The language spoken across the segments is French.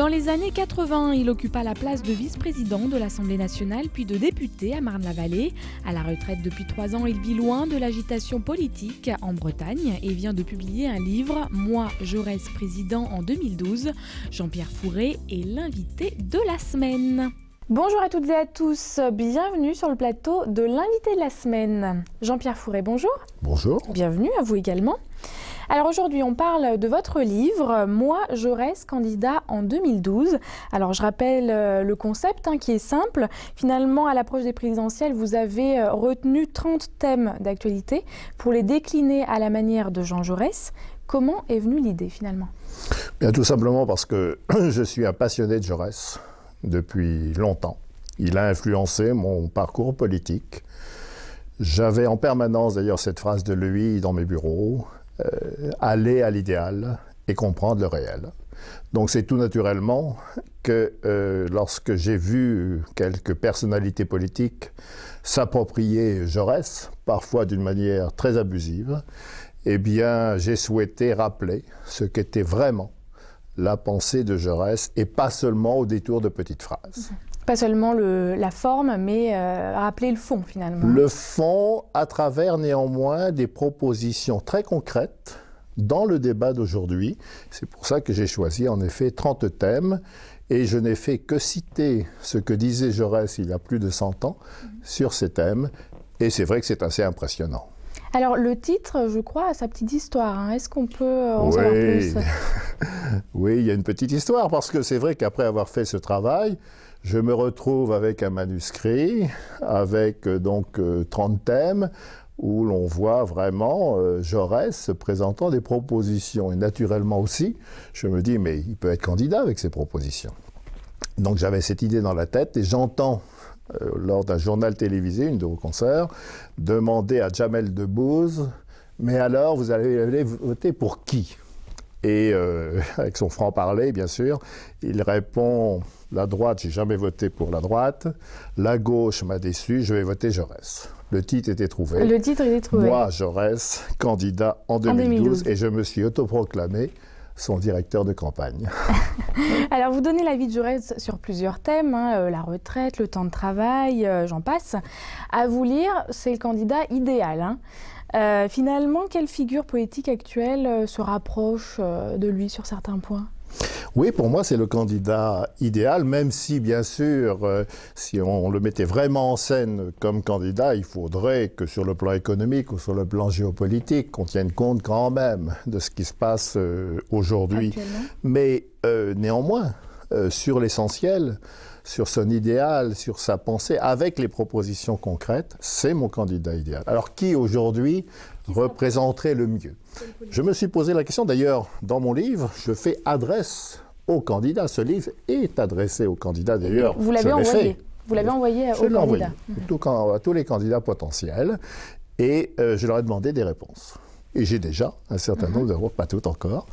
Dans les années 80, il occupa la place de vice-président de l'Assemblée nationale, puis de député à Marne-la-Vallée. À la retraite depuis 3 ans, il vit loin de l'agitation politique en Bretagne et vient de publier un livre, Moi, Jaurès président en 2012. Jean-Pierre Fouret est l'invité de la semaine. Bonjour à toutes et à tous, bienvenue sur le plateau de l'invité de la semaine. Jean-Pierre Fouret, bonjour. Bonjour. Bienvenue à vous également. Alors aujourd'hui, on parle de votre livre, Moi, Jaurès, candidat en 2012. Alors je rappelle le concept qui est simple. Finalement, à l'approche des présidentielles, vous avez retenu 30 thèmes d'actualité pour les décliner à la manière de Jean Jaurès. Comment est venue l'idée finalement? Bien, tout simplement parce que je suis un passionné de Jaurès depuis longtemps. Il a influencé mon parcours politique. J'avais en permanence d'ailleurs cette phrase de lui dans mes bureaux. Aller à l'idéal et comprendre le réel. Donc c'est tout naturellement que lorsque j'ai vu quelques personnalités politiques s'approprier Jaurès, parfois d'une manière très abusive, eh bien j'ai souhaité rappeler ce qu'était vraiment la pensée de Jaurès et pas seulement au détour de petites phrases. Pas seulement la forme, mais rappeler le fond finalement. Le fond à travers néanmoins des propositions très concrètes dans le débat d'aujourd'hui. C'est pour ça que j'ai choisi en effet 30 thèmes et je n'ai fait que citer ce que disait Jaurès il y a plus de 100 ans sur ces thèmes et c'est vrai que c'est assez impressionnant. Alors le titre, je crois, a sa petite histoire. Est-ce qu'on peut en savoir plus? Oui, il y a une petite histoire parce que c'est vrai qu'après avoir fait ce travail, je me retrouve avec un manuscrit, avec donc 30 thèmes, où l'on voit vraiment Jaurès se présentant des propositions. Et naturellement aussi, je me dis, mais il peut être candidat avec ces propositions. Donc j'avais cette idée dans la tête et j'entends, lors d'un journal télévisé, une de vos consoeurs, demander à Jamel Debbouze, mais alors vous allez voter pour qui? Et avec son franc-parler, bien sûr, il répond « La droite, j'ai jamais voté pour la droite. La gauche m'a déçu, je vais voter Jaurès. » Le titre était trouvé. Le titre était trouvé. Moi, Jaurès, candidat en 2012. Et je me suis autoproclamé son directeur de campagne. Alors, vous donnez l'avis de Jaurès sur plusieurs thèmes, la retraite, le temps de travail, j'en passe. À vous lire, c'est le candidat idéal. Finalement, quelle figure politique actuelle se rapproche de lui sur certains points? Oui, pour moi, c'est le candidat idéal, même si, bien sûr, si on le mettait vraiment en scène comme candidat, il faudrait que sur le plan économique ou sur le plan géopolitique, qu'on tienne compte quand même de ce qui se passe aujourd'hui. Mais néanmoins, sur l'essentiel, sur son idéal, sur sa pensée, avec les propositions concrètes, c'est mon candidat idéal. Alors, qui aujourd'hui représenterait le mieux? Je me suis posé la question, d'ailleurs, dans mon livre, je fais adresse aux candidats. Ce livre est adressé aux candidats, d'ailleurs. Vous l'avez envoyé? Vous l'avez envoyé aux candidats? À tous les candidats potentiels, et je leur ai demandé des réponses. Et j'ai déjà un certain nombre de réponses, pas toutes encore,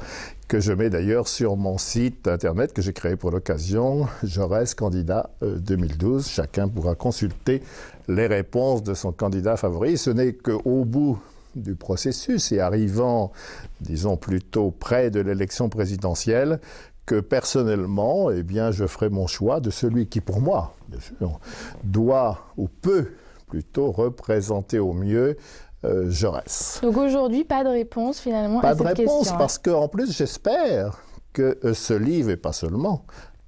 que je mets d'ailleurs sur mon site internet que j'ai créé pour l'occasion, Jaurès candidat 2012. Chacun pourra consulter les réponses de son candidat favori. Ce n'est qu'au bout du processus et arrivant, disons, plutôt près de l'élection présidentielle, que personnellement, eh bien, je ferai mon choix de celui qui, pour moi, bien sûr, doit ou peut plutôt représenter au mieux Jaurès. Donc aujourd'hui, pas de réponse finalement à cette question. Pas de réponse, parce qu'en plus, j'espère que ce livre, et pas seulement,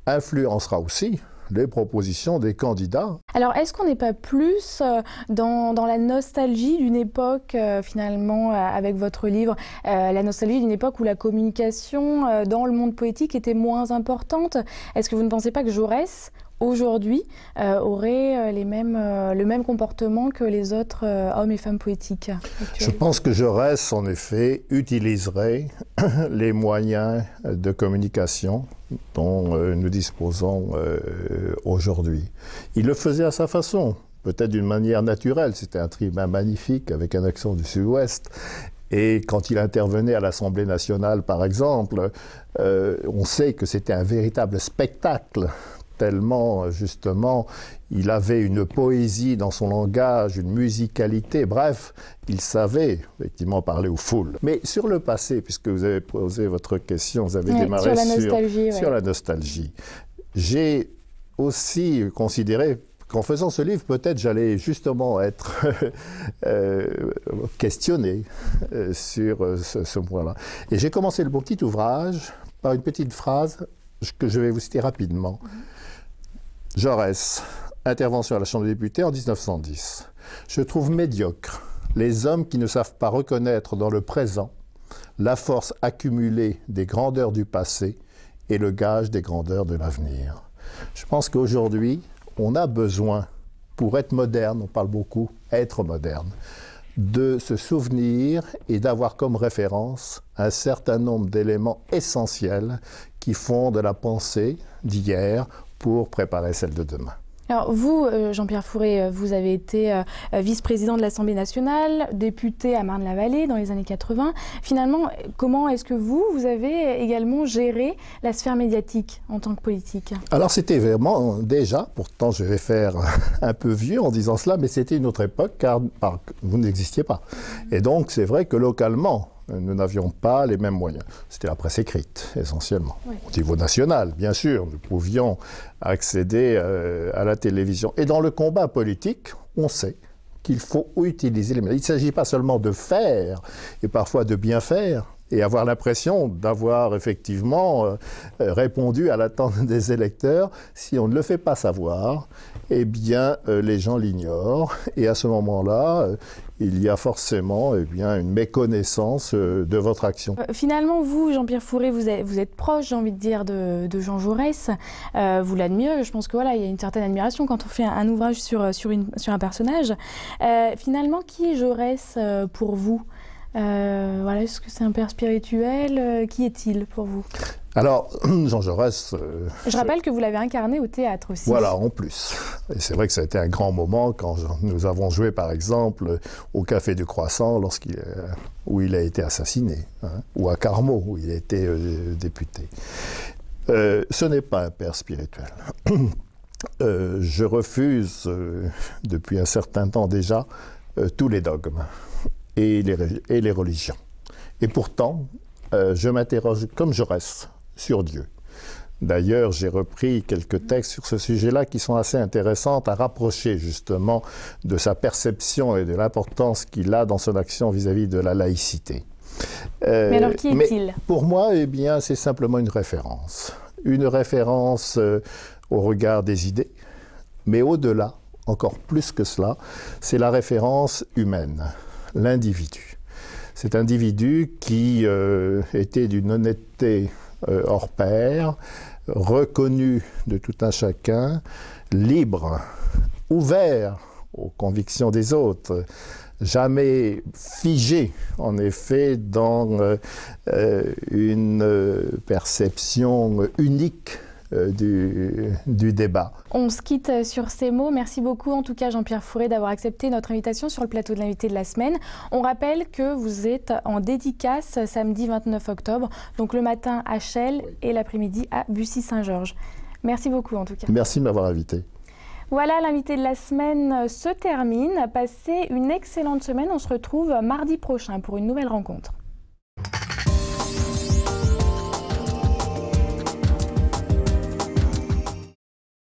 influencera aussi les propositions des candidats. Alors, est-ce qu'on n'est pas plus dans la nostalgie d'une époque, finalement, avec votre livre, la nostalgie d'une époque où la communication dans le monde politique était moins importante? Est-ce que vous ne pensez pas que Jaurès, aujourd'hui, aurait le même comportement que les autres hommes et femmes politiques actuels? Je pense que Jaurès, en effet, utiliserait les moyens de communication dont nous disposons aujourd'hui. Il le faisait à sa façon, peut-être d'une manière naturelle. C'était un tribun magnifique avec un accent du Sud-Ouest. Et quand il intervenait à l'Assemblée nationale, par exemple, on sait que c'était un véritable spectacle tellement, justement, il avait une poésie dans son langage, une musicalité, bref, il savait effectivement parler aux foules. Mais sur le passé, puisque vous avez posé votre question, vous avez démarré sur la nostalgie. Sur la nostalgie. J'ai aussi considéré qu'en faisant ce livre, peut-être j'allais justement être questionné sur ce point-là. Et j'ai commencé le petit ouvrage par une petite phrase que je vais vous citer rapidement. Jaurès, intervention à la Chambre des députés en 1910. Je trouve médiocre les hommes qui ne savent pas reconnaître dans le présent la force accumulée des grandeurs du passé et le gage des grandeurs de l'avenir. Je pense qu'aujourd'hui, on a besoin, pour être moderne, on parle beaucoup, être moderne, de se souvenir et d'avoir comme référence un certain nombre d'éléments essentiels qui font de la pensée d'hier pour préparer celle de demain. Alors vous, Jean-Pierre Fouret, vous avez été vice-président de l'Assemblée nationale, député à Marne-la-Vallée dans les années 80. Finalement, comment est-ce que vous avez également géré la sphère médiatique en tant que politique? Alors c'était vraiment déjà, pourtant je vais faire un peu vieux en disant cela, mais c'était une autre époque car vous n'existiez pas. Et donc c'est vrai que localement, nous n'avions pas les mêmes moyens. C'était la presse écrite, essentiellement. Oui. Au niveau national, bien sûr, nous pouvions accéder à la télévision. Et dans le combat politique, on sait qu'il faut utiliser les médias. Il ne s'agit pas seulement de faire, et parfois de bien faire, et avoir l'impression d'avoir effectivement répondu à l'attente des électeurs. Si on ne le fait pas savoir, eh bien, les gens l'ignorent. Et à ce moment-là, il y a forcément une méconnaissance de votre action. Finalement, vous, Jean-Pierre Fouret, vous êtes proche, j'ai envie de dire, de Jean Jaurès. Vous l'admirez. Je pense que voilà, il y a une certaine admiration quand on fait un ouvrage sur un personnage. Finalement, qui est Jaurès pour vous ? Voilà, est-ce que c'est un père spirituel? Qui est-il pour vous? Alors, Jean Jaurès... je rappelle que vous l'avez incarné au théâtre aussi. Voilà, en plus. Et c'est vrai que ça a été un grand moment quand nous avons joué, par exemple, au Café du Croissant, où il a été assassiné, hein, ou à Carmaux, où il a été député. Ce n'est pas un père spirituel. Je refuse, depuis un certain temps déjà, tous les dogmes et les religions. Et pourtant, je m'interroge comme Jaurès sur Dieu. D'ailleurs, j'ai repris quelques textes sur ce sujet-là qui sont assez intéressants à rapprocher justement de sa perception et de l'importance qu'il a dans son action vis-à-vis de la laïcité. Mais alors, qui est-il? Pour moi, eh bien, c'est simplement une référence. Une référence au regard des idées, mais au-delà, encore plus que cela, c'est la référence humaine, l'individu. Cet individu qui était d'une honnêteté hors pair, reconnu de tout un chacun, libre, ouvert aux convictions des autres, jamais figé, en effet, dans une perception unique du débat. On se quitte sur ces mots. Merci beaucoup en tout cas Jean-Pierre Fouret d'avoir accepté notre invitation sur le plateau de l'invité de la semaine. On rappelle que vous êtes en dédicace samedi 29 octobre, donc le matin à Chelles et l'après-midi à Bussy-Saint-Georges. Merci beaucoup en tout cas. Merci de m'avoir invité. Voilà, l'invité de la semaine se termine. Passez une excellente semaine. On se retrouve mardi prochain pour une nouvelle rencontre.